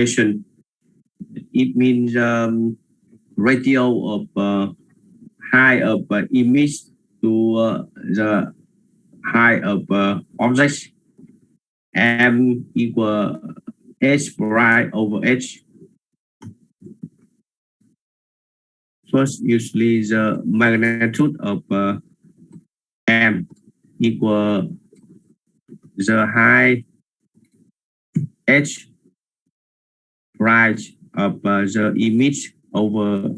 It means ratio of height of image to the height of objects. M equal h pi over h. First, usually the magnitude of M equal the height h rise of the image over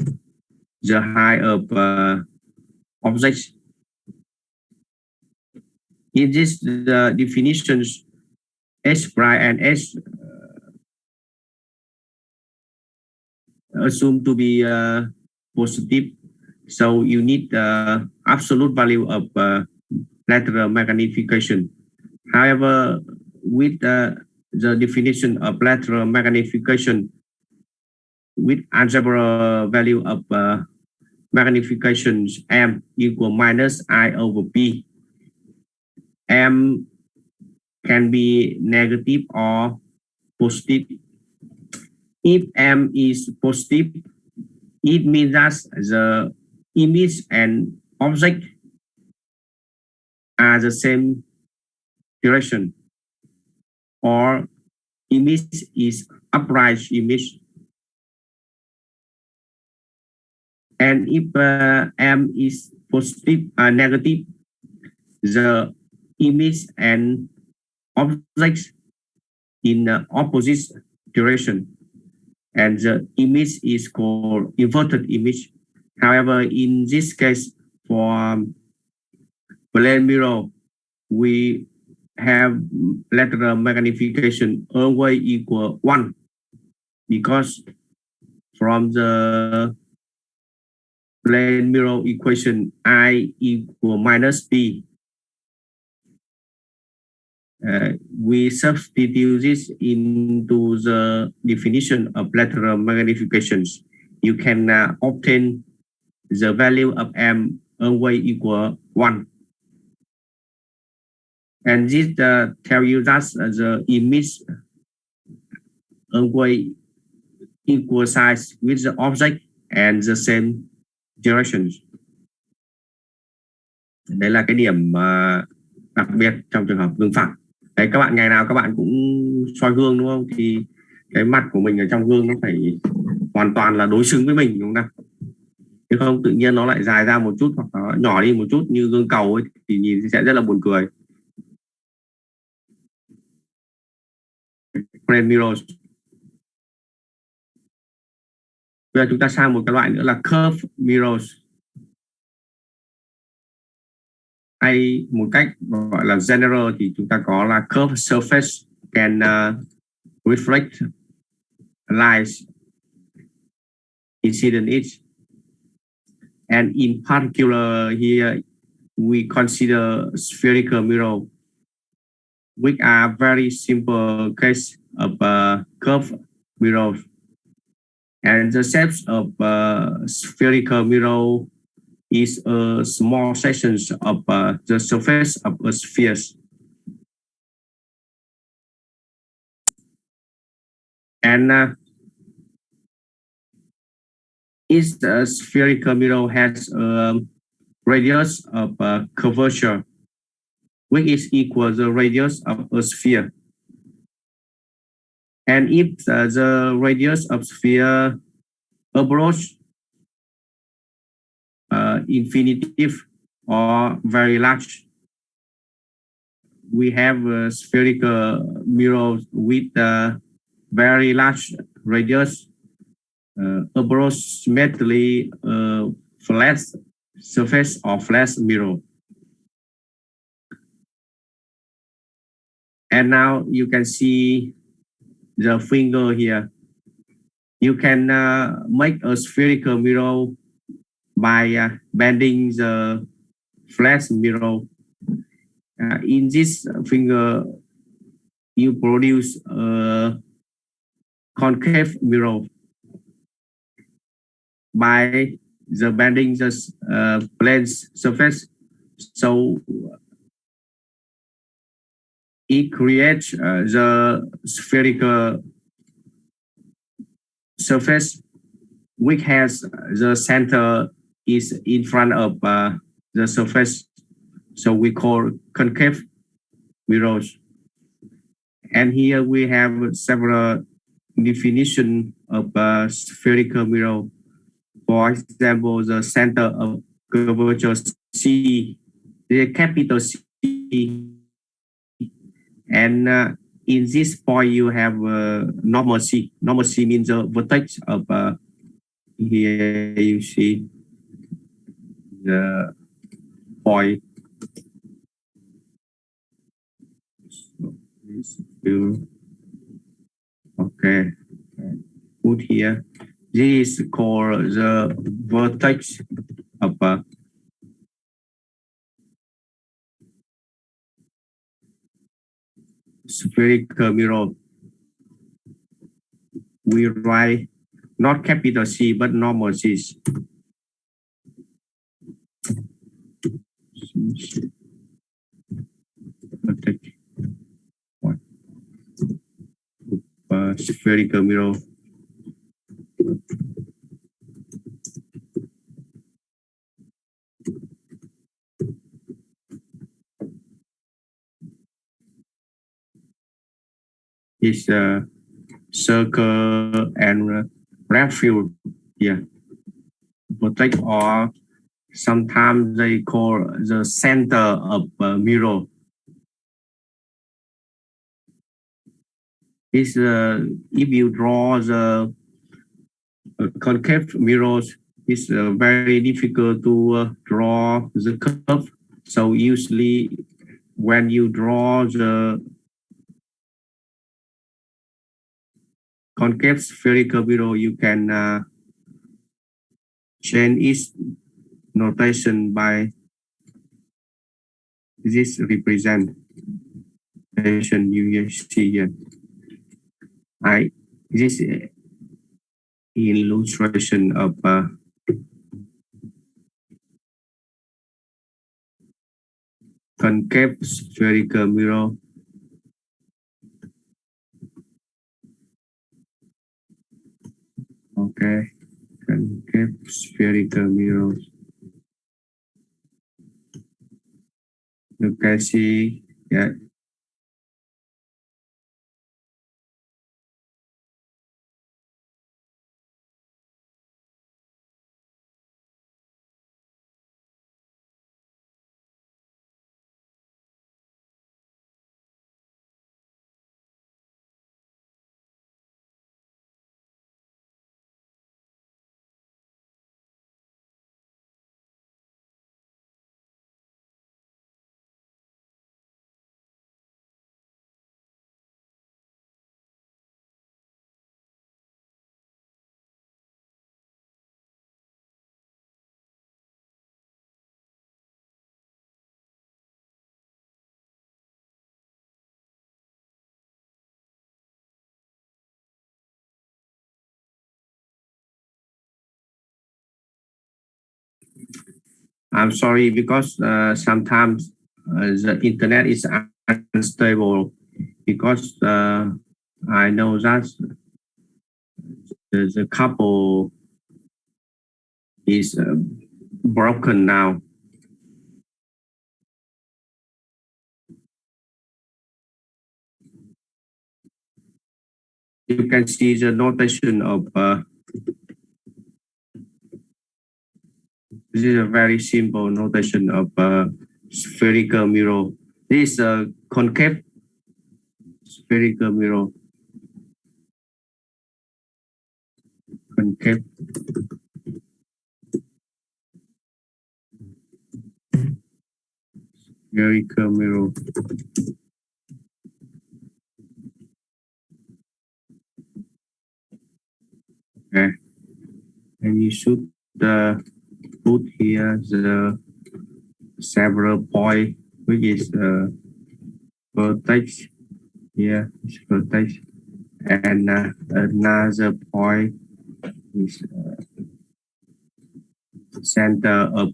the height of objects. In this the definitions, h prime and h assumed to be positive, so you need the absolute value of lateral magnification. However, with the definition of lateral magnification with algebra value of magnifications m equal minus I over p, m can be negative or positive. If m is positive, it means that the image and object are the same direction, or image is upright image. And if m is positive negative, the image and objects in opposite direction, and the image is called inverted image. However, in this case, for plane mirror, we have lateral magnification always equal 1, because from the plane mirror equation I equal minus p, we substitute this into the definition of lateral magnifications. You can obtain the value of m always equal 1. And this tell you that the image always equal size with the object and the same directions. Đây là cái điểm đặc biệt trong trường hợp gương phẳng. Đấy, các bạn ngày nào các bạn cũng soi gương đúng không? Thì cái mặt của mình ở trong gương nó phải hoàn toàn là đối xứng với mình, đúng không? Chứ không tự nhiên nó lại dài ra một chút hoặc nó nhỏ đi một chút như gương cầu ấy, thì nhìn sẽ rất là buồn cười. Plane mirrors. Bây giờ chúng ta sang một cái loại nữa là curve mirrors. Hay một cách gọi là general thì chúng ta có là curved surface can reflect light incident edge. And in particular here, we consider spherical mirror, which are very simple case of curved mirrors. And the shapes of spherical mirror is small sections of the surface of a sphere. And each spherical mirror has a radius of curvature, which is equal to the radius of a sphere. And if the radius of sphere approach infinitive or very large, we have a spherical mirror with a very large radius, approximately flat surface or flat mirror. And now you can see the finger here. You can make a spherical mirror by bending the flat mirror. In this finger, you produce a concave mirror by the bending the plane surface. So it creates the spherical surface which has the center is in front of the surface. So we call concave mirrors. And here we have several definition of a spherical mirror. For example, the center of curvature C, the capital C, and in this point you have normal C. Normal C means the vertex of here you see the point. So this will okay. Put here. This is called the vertex of spherical mirror. We write not capital C but normal C. Spherical mirror. Is a circle and refuge here. Protect or sometimes they call the center of mirror. Is if you draw the concave mirrors, it's very difficult to draw the curve. So usually when you draw the concave spherical mirror, you can change its notation by this representation you see here. This illustration of concave spherical mirror. Okay, concave spherical mirror. You can see, yeah. I'm sorry because sometimes the internet is unstable because I know that the couple is broken now. You can see the notation of this is a very simple notation of spherical mirror. This is a concave spherical mirror. Concave. Spherical mirror. Okay. And you should put here the several point, which is vertex. Here is vertex. And another point is center of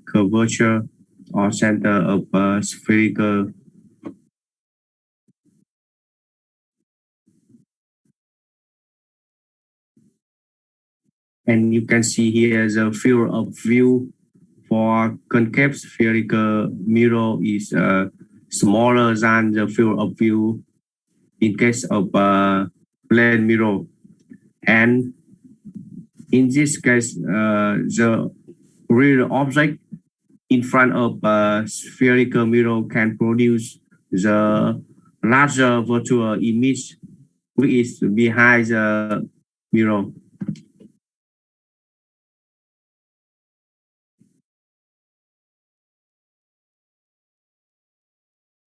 curvature or center of spherical And you can see here the field of view for concave spherical mirror is smaller than the field of view in case of plane mirror. And in this case, the real object in front of a spherical mirror can produce the larger virtual image which is behind the mirror.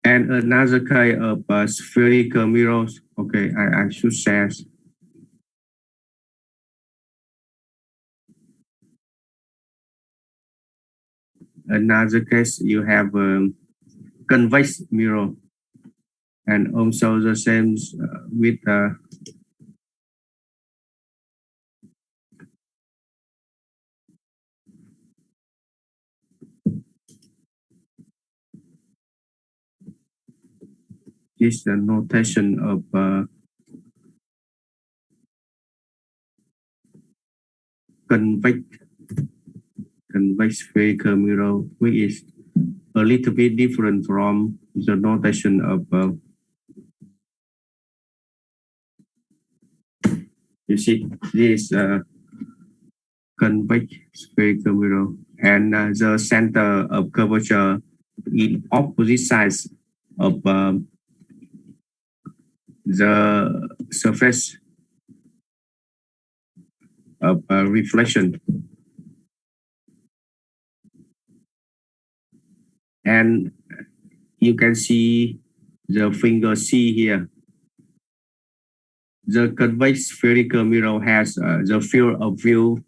And another case of spherical mirrors. Okay, I should share. Another case, you have convex mirror, and also the same with this notation of convex spherical mirror, which is a little bit different from the notation of you see this convex spherical mirror, and the center of curvature in opposite sides of the surface of reflection. And you can see the finger C here. The convex spherical mirror has the field of view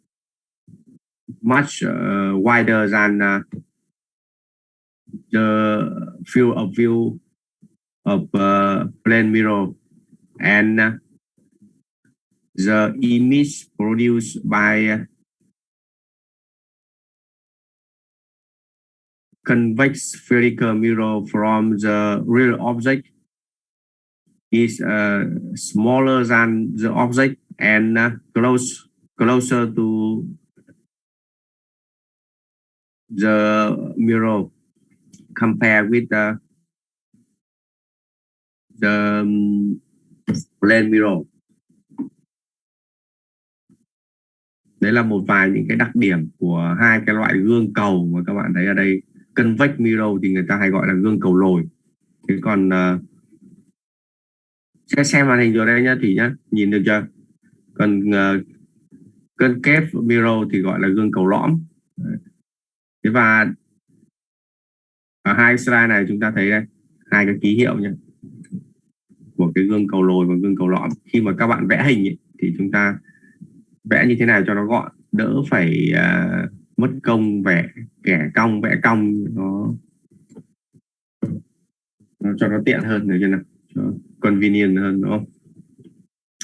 much wider than the field of view of plane mirror, and the image produced by convex spherical mirror from the real object is smaller than the object and closer to the mirror compared with the plane mirror. Đấy là một vài những cái đặc điểm của hai cái loại gương cầu mà các bạn thấy ở đây. Convex mirror thì người ta hay gọi là gương cầu lồi. Thế còn sẽ xem màn hình rồi đây nhá Thủy nhá, nhìn được chưa? Còn concave mirror thì gọi là gương cầu lõm. Thế và ở hai slide này chúng ta thấy đây hai cái ký hiệu nhé của cái gương cầu lồi và gương cầu lõm. Khi mà các bạn vẽ hình ấy, thì chúng ta vẽ như thế nào cho nó gọn, đỡ phải mất công vẽ kẻ cong vẽ cong, nó cho nó tiện hơn được chưa nào, cho convenient hơn đúng không?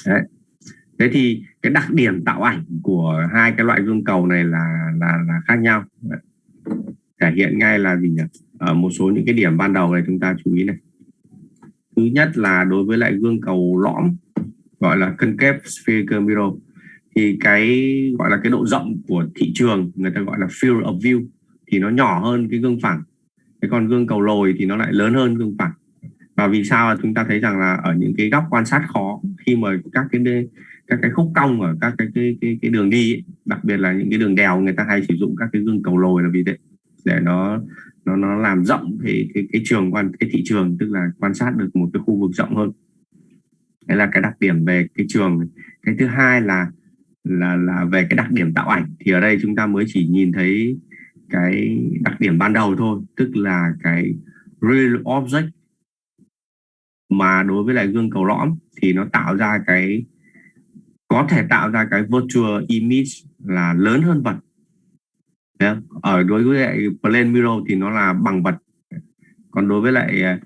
Đấy. Thế thì cái đặc điểm tạo ảnh của hai cái loại gương cầu này là khác nhau. Đấy. Thể hiện ngay là gì nhỉ? Ở một số những cái điểm ban đầu này chúng ta chú ý này. Thứ nhất là đối với lại gương cầu lõm gọi là concave spherical mirror thì cái gọi là cái độ rộng của thị trường người ta gọi là field of view thì nó nhỏ hơn cái gương phẳng. Thế còn gương cầu lồi thì nó lại lớn hơn gương phẳng. Và vì sao chúng ta thấy rằng là ở những cái góc quan sát khó, khi mà các cái khúc cong ở các cái đường đi ấy, đặc biệt là những cái đường đèo, người ta hay sử dụng các cái gương cầu lồi là vì thế, để nó làm rộng cái thị trường, tức là quan sát được một cái khu vực rộng hơn. Đấy là cái đặc điểm về cái trường. Cái thứ hai là về cái đặc điểm tạo ảnh, thì ở đây chúng ta mới chỉ nhìn thấy cái đặc điểm ban đầu thôi, tức là cái real object, mà đối với lại gương cầu lõm thì nó có thể tạo ra cái virtual image là lớn hơn vật. Ở đối với lại plane mirror thì nó là bằng vật, còn đối với lại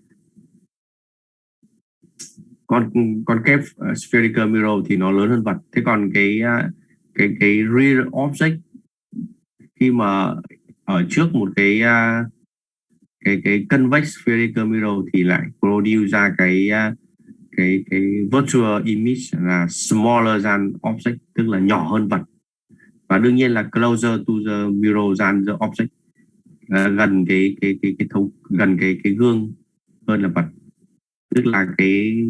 concave spherical mirror thì nó lớn hơn vật. Thế còn cái real object khi mà ở trước một cái convex spherical mirror thì lại produce ra cái virtual image là smaller than object, tức là nhỏ hơn vật. Và đương nhiên là closer to the mirror than the object, gần gần cái gương hơn là vật. Tức là cái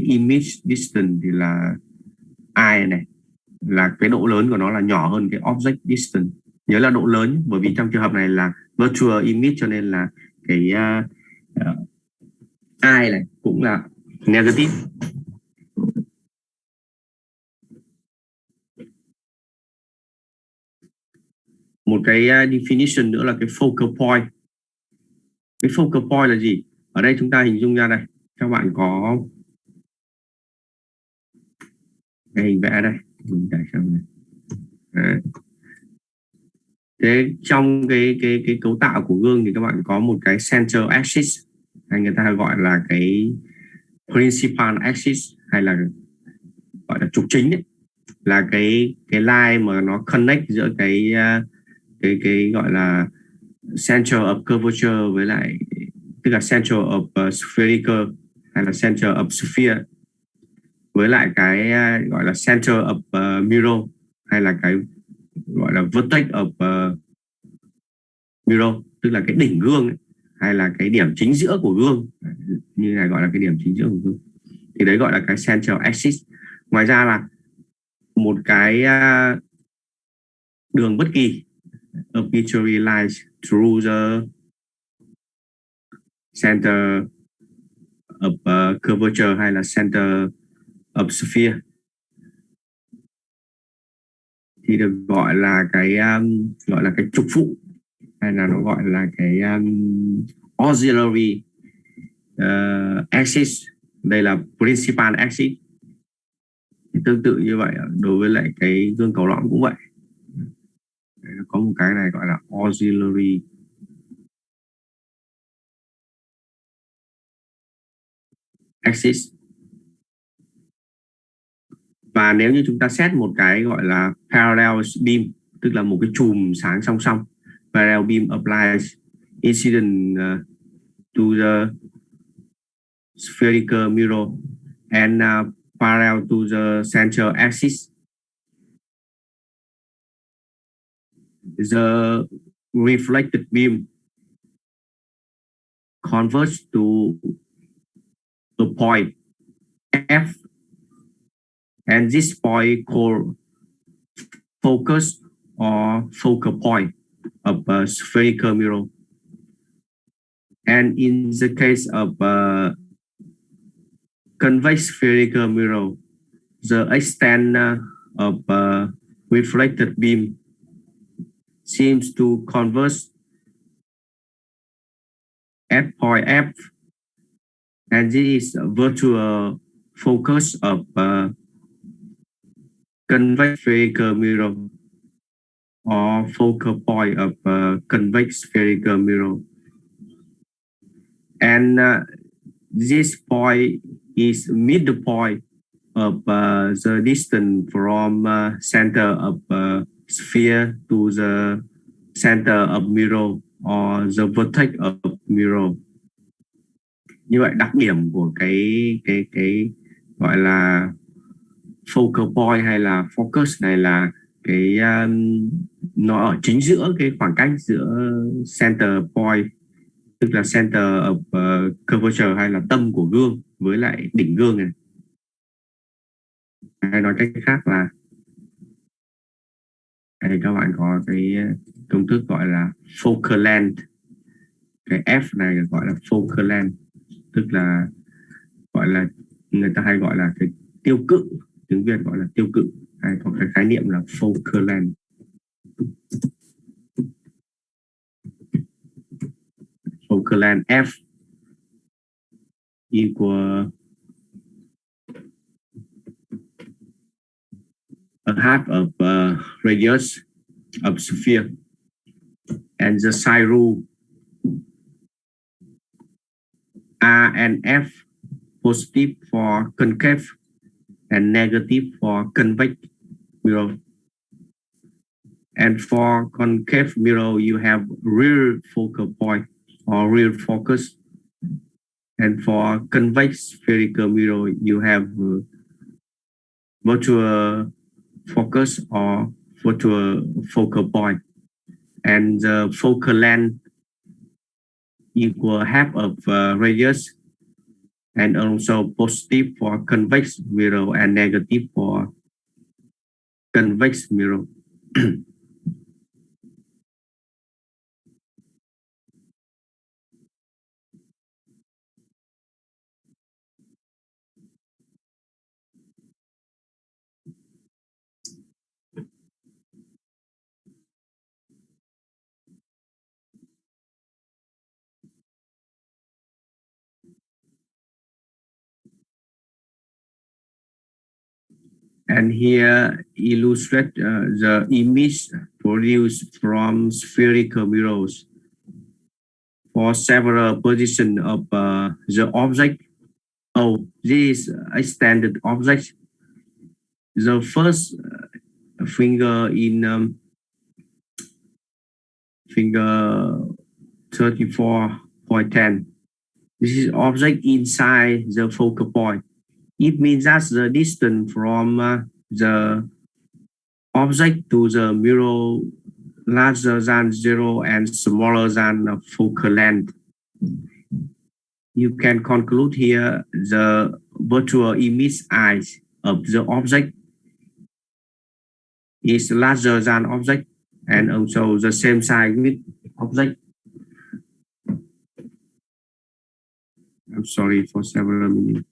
image distance thì là I này, là cái độ lớn của nó là nhỏ hơn cái object distance. Nhớ là độ lớn, bởi vì trong trường hợp này là virtual image cho nên là cái I này cũng là negative. Một cái definition nữa là cái focal point. Cái focal point là gì? Ở đây chúng ta hình dung ra đây, các bạn có cái hình vẽ đây. Thế trong cái cấu tạo của gương thì các bạn có một cái center axis, hay người ta gọi là cái principal axis, hay là gọi là trục chính ấy. Là cái line mà nó connect giữa cái gọi là center of curvature với lại, tức là center of spherical hay là center of sphere, với lại cái gọi là center of mirror, hay là cái gọi là vertex of mirror, tức là cái đỉnh gương ấy, hay là cái điểm chính giữa của gương, như này gọi là cái điểm chính giữa của gương, thì đấy gọi là cái center axis. Ngoài ra là một cái đường bất kỳ, arbitrary lines through the center of curvature hay là center of sphere thì được gọi là cái trục phụ, hay là nó gọi là cái auxiliary axis. Đây là principal axis. Tương tự như vậy đối với lại cái gương cầu lõm cũng vậy. Có một cái này gọi là auxiliary axis. Và nếu như chúng ta xét một cái gọi là parallel beam, tức là một cái chùm sáng song song, parallel beam applies incident to the spherical mirror and parallel to the center axis, the reflected beam converges to a point F, and this point called focus or focal point of a spherical mirror. And in the case of a convex spherical mirror, the extent of a reflected beam seems to converge at point F, and this is a virtual focus of a convex spherical mirror or focal point of a convex spherical mirror. And this point is midpoint of the distance from center of sphere to the center of mirror or the vertex of mirror. Như vậy đặc điểm của cái gọi là focal point hay là focus này là cái nó ở chính giữa cái khoảng cách giữa center point, tức là center of curvature hay là tâm của gương với lại đỉnh gương này. Hay nói cách khác là đây các bạn có cái công thức gọi là focal length. Cái F này gọi là focal length, tức là gọi là người ta hay gọi là cái tiêu cự, tiếng Việt gọi là tiêu cự, hay có cái khái niệm là focal length. Focal length F equal a half of radius of sphere, and the sine rule R and F, positive for concave and negative for convex mirror. And for concave mirror, you have real focal point or real focus. And for convex spherical mirror, you have virtual focus or focal point, and the focal length equal half of radius, and also positive for convex mirror and negative for convex mirror. And here illustrate the image produced from spherical mirrors for several positions of the object. Oh, this is a standard object. The first finger in finger 34.10. This is object inside the focal point. It means that the distance from the object to the mirror larger than zero and smaller than focal length. You can conclude here the virtual image eyes of the object is larger than object and also the same size with object. I'm sorry for several minutes.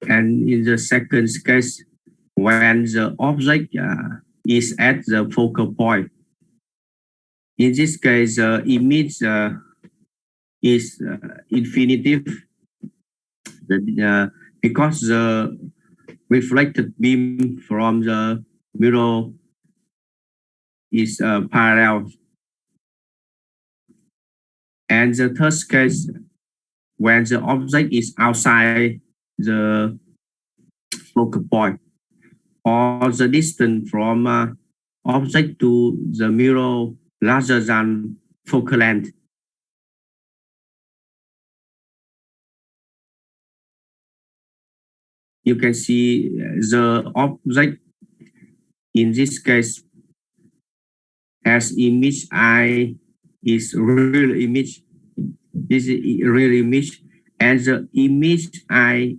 And in the second case, when the object is at the focal point, in this case, the image is infinitive because the reflected beam from the mirror is parallel. And the third case, when the object is outside the focal point, or the distance from object to the mirror larger than focal length. You can see the object in this case has image I is real image. This is real image, and the image I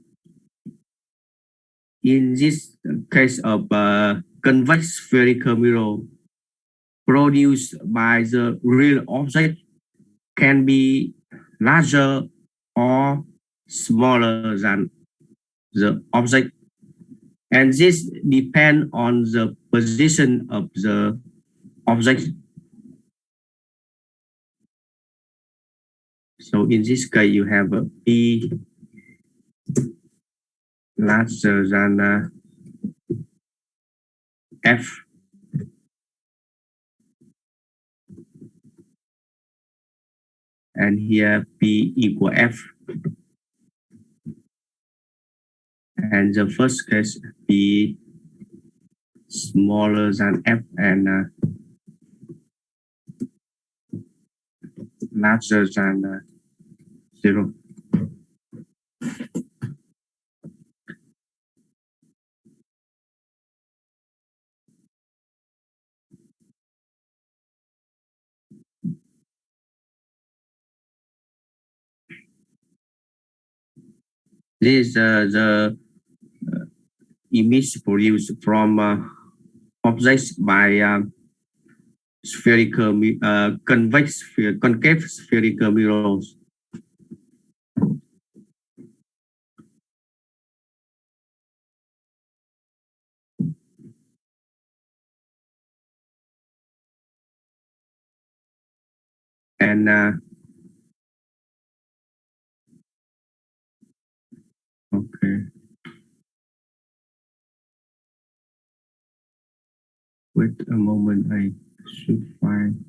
in this case of convex spherical mirror produced by the real object can be larger or smaller than the object. And this depends on the position of the object. So in this case, you have a P larger than F. And here P equal F. And the first case P smaller than F and larger than 0. This is the image produced from objects by concave spherical mirrors. And okay, wait a moment, I should find.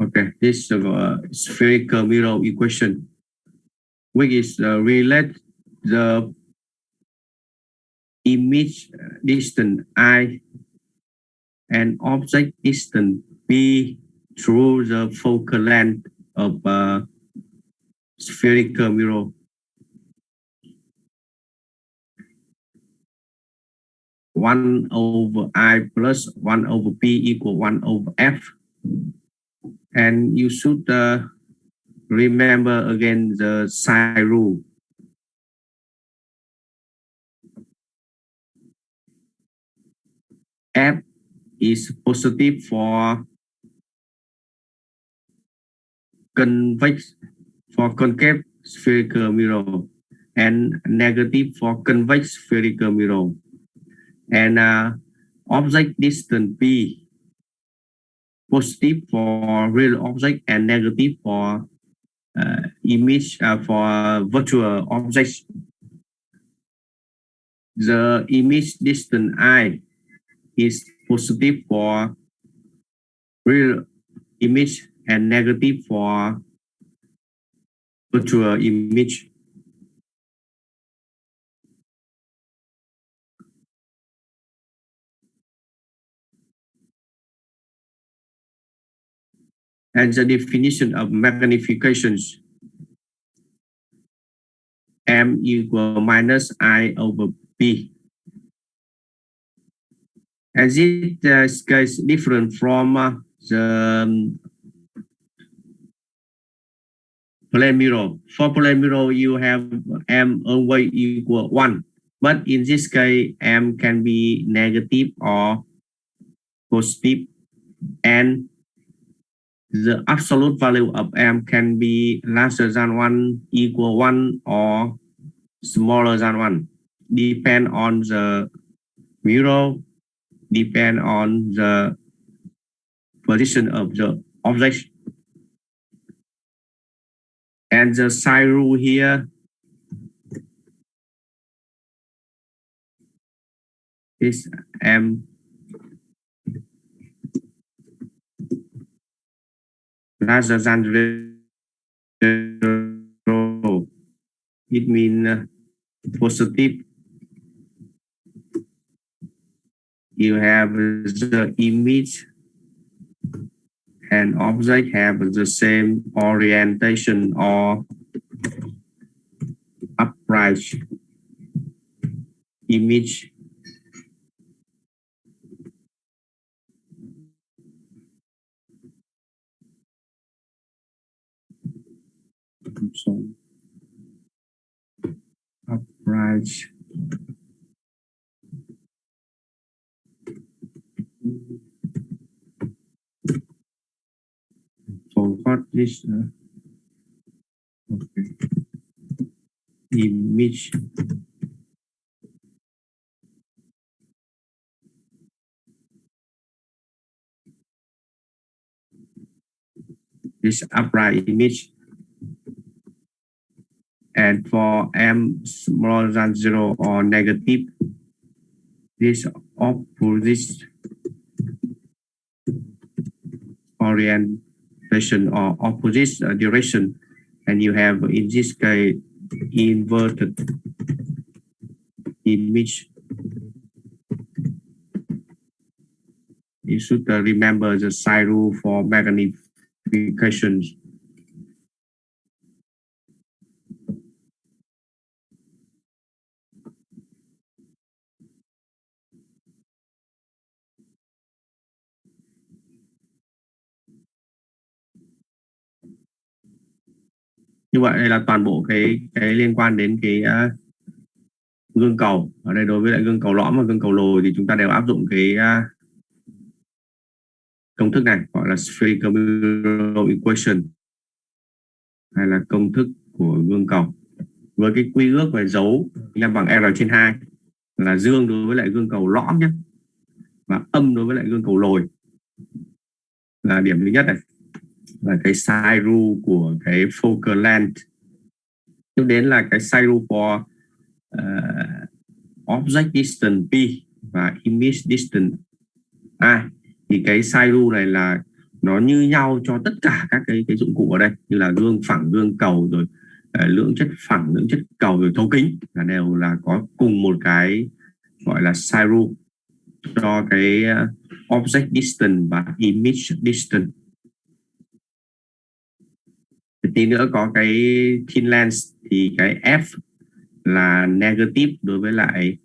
Okay, this spherical mirror equation, which is relate the image distance I and object distance B through the focal length of spherical mirror. One over I plus 1 over P equal 1 over F. And you should remember again the psi rule. F is positive for concave spherical mirror and negative for convex spherical mirror. And object distance P positive for real object and negative for image for virtual objects. The image distance I is positive for real image and negative for virtual image. And the definition of magnifications, M equal minus I over P. And this is different from the plane mirror. For plane mirror, you have M always equal 1. But in this case, M can be negative or positive, and the absolute value of M can be larger than 1, equal 1, or smaller than 1. Depend on the mirror, depend on the position of the object. And the psi rule here is M larger than 0. It means positive. You have the image and object have the same orientation or upright image. So upright. Forgot this. Okay. Image. This upright image. And for M smaller than 0 or negative, this opposite orientation or opposite direction, and you have in this case inverted image. You should remember the psi rule for magnifications. Như vậy đây là toàn bộ cái liên quan đến cái gương cầu. Ở đây đối với lại gương cầu lõm và gương cầu lồi thì chúng ta đều áp dụng cái công thức này gọi là Spherical Mirror Equation, hay là công thức của gương cầu, với cái quy ước về dấu nhân bằng R/2 là dương đối với lại gương cầu lõm nhé, và âm đối với lại gương cầu lồi. Là điểm thứ nhất này là cái sine rule của cái focal length. Tiếp đến là cái sine rule for object distance P và image distance A. Thì cái sine rule này là nó như nhau cho tất cả các cái dụng cụ ở đây, như là gương phẳng, gương cầu, rồi lượng chất phẳng, lượng chất cầu, rồi thấu kính, là đều là có cùng một cái gọi là sine rule cho cái object distance và image distance. Tí nữa có cái thin lens thì cái F là negative đối với lại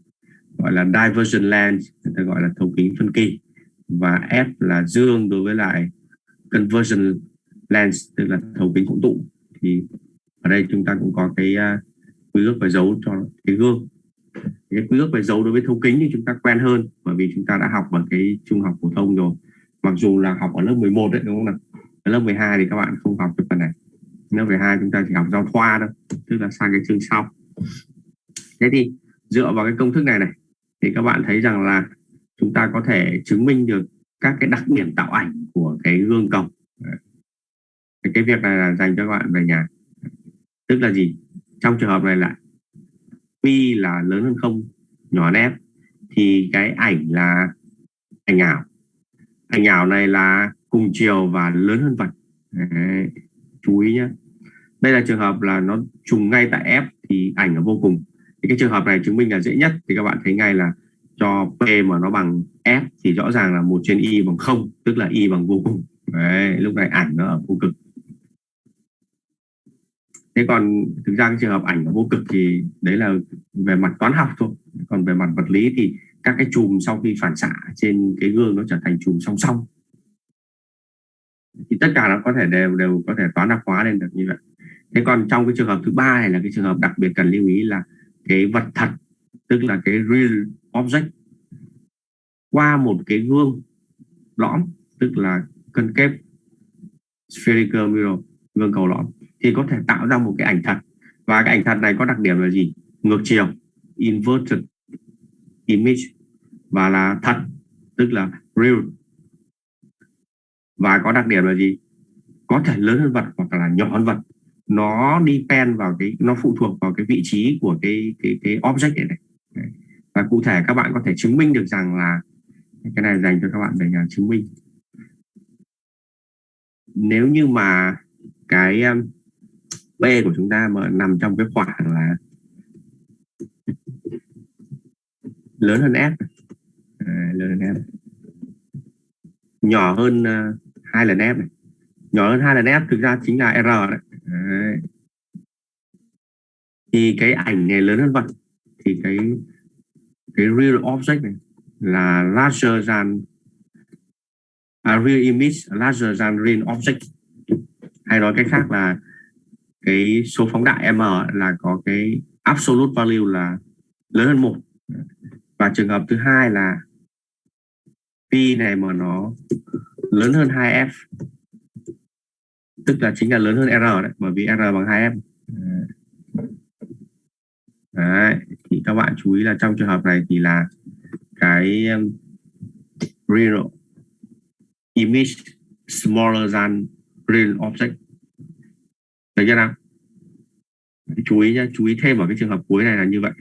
gọi là divergent lens, người ta gọi là thấu kính phân kỳ, và F là dương đối với lại convergent lens, tức là thấu kính hội tụ. Thì ở đây chúng ta cũng có cái quy ước về dấu cho cái gương. Cái quy ước về dấu đối với thấu kính thì chúng ta quen hơn, bởi vì chúng ta đã học ở cái trung học phổ thông rồi, mặc dù là học ở lớp 11 đấy, đúng không nào? Ở lớp 12 thì các bạn không học cái phần này. Lớp 12 chúng ta chỉ học giao thoa thôi, tức là sang cái chương sau. Thế thì dựa vào cái công thức này thì các bạn thấy rằng là chúng ta có thể chứng minh được các cái đặc điểm tạo ảnh của cái gương cầu. Cái việc này là dành cho các bạn về nhà. Tức là gì? Trong trường hợp này là pi là lớn hơn 0, nhỏ hơn f, thì cái ảnh là ảnh ảo. Ảnh ảo này là cùng chiều và lớn hơn vật. Đấy, chú ý nhé. Đây là trường hợp là nó trùng ngay tại f thì ảnh là vô cùng. Thì cái trường hợp này chứng minh là dễ nhất, thì các bạn thấy ngay là cho P mà nó bằng F thì rõ ràng là 1/y bằng 0, tức là y bằng vô cùng. Đấy, lúc này ảnh nó ở vô cực. Thế còn thực ra cái trường hợp ảnh ở vô cực thì đấy là về mặt toán học thôi. Còn về mặt vật lý thì các cái chùm sau khi phản xạ trên cái gương nó trở thành chùm song song. Thì tất cả nó có thể đều có thể toán đặc hóa lên được như vậy. Thế còn trong cái trường hợp thứ ba này là cái trường hợp đặc biệt cần lưu ý là cái vật thật, tức là cái real object qua một cái gương lõm, tức là Concave Spherical Mirror, gương cầu lõm, thì có thể tạo ra một cái ảnh thật. Và cái ảnh thật này có đặc điểm là gì? Ngược chiều, inverted image, và là thật, tức là real. Và có đặc điểm là gì? Có thể lớn hơn vật hoặc là nhỏ hơn vật. Nó depend vào cái, nó phụ thuộc vào cái vị trí của cái object này. Và cụ thể các bạn có thể chứng minh được rằng là cái này dành cho các bạn về nhà chứng minh. Nếu như mà cái B của chúng ta mà nằm trong cái khoảng là lớn hơn F, lớn hơn F, nhỏ hơn 2 lần F này, nhỏ hơn 2 lần F thực ra chính là R đấy. Đấy. Thì cái ảnh này lớn hơn vật, thì cái real object này là larger than real image larger than real object. Hay nói cách khác là cái số phóng đại M là có cái absolute value là lớn hơn 1. Và trường hợp thứ hai là P này mà nó lớn hơn 2F, tức là chính là lớn hơn R đấy, bởi vì R bằng 2F. Đấy, thì các bạn chú ý là trong trường hợp này thì là cái real image smaller than real object. Được chưa nào? Chú ý nhé, chú ý thêm vào cái trường hợp cuối này là như vậy.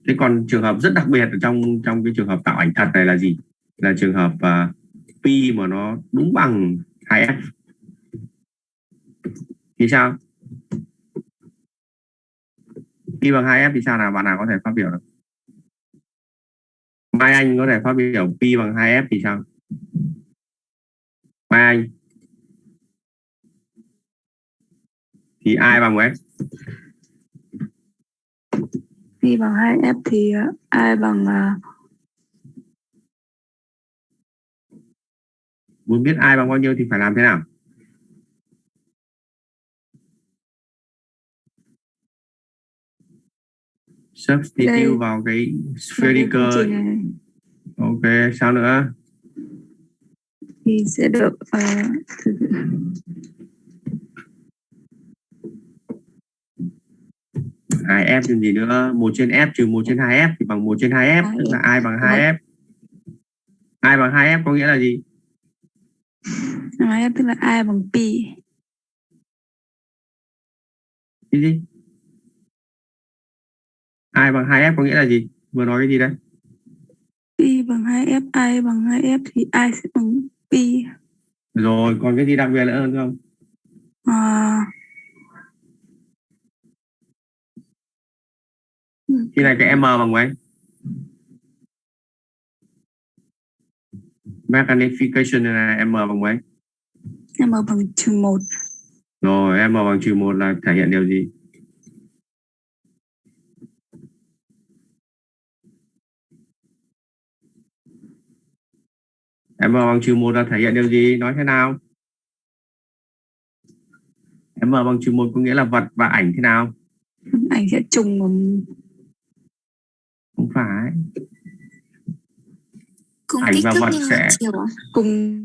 Thế còn trường hợp rất đặc biệt ở trong cái trường hợp tạo ảnh thật này là gì? Là trường hợp pi mà nó đúng bằng 2f. Thì sao? Pi bằng 2f thì sao nào? Bạn nào có thể phát biểu được? Mai Anh có thể phát biểu pi bằng 2f thì sao? Mai Anh. Thì ai bằng mấy? Pi bằng 2f thì ai bằng Muốn biết I bằng bao nhiêu thì phải làm thế nào? Substitute vào cái spherical. Ok, sao nữa? Thì sẽ được F thì gì nữa? 1 trên F trừ 1 trên 2F thì bằng 1 trên 2F, tức là I bằng 2F. I bằng 2F có nghĩa là gì? F tức là I bằng pi. Cái gì? I bằng 2F có nghĩa là gì? Vừa nói cái gì đấy? Pi bằng 2F, I bằng 2F thì I sẽ bằng pi. Rồi, còn cái gì đặc biệt nữa hơn không? Khi này cái M bằng mấy? Magnification này M bằng mấy? M bằng -1. Rồi, M bằng -1 là thể hiện điều gì? M bằng -1 là thể hiện điều gì? Nói thế nào? M bằng -1 có nghĩa là vật và ảnh thế nào? Ảnh sẽ trùng Không phải. Cùng Ảnh kích và thước vật nhưng sẽ cùng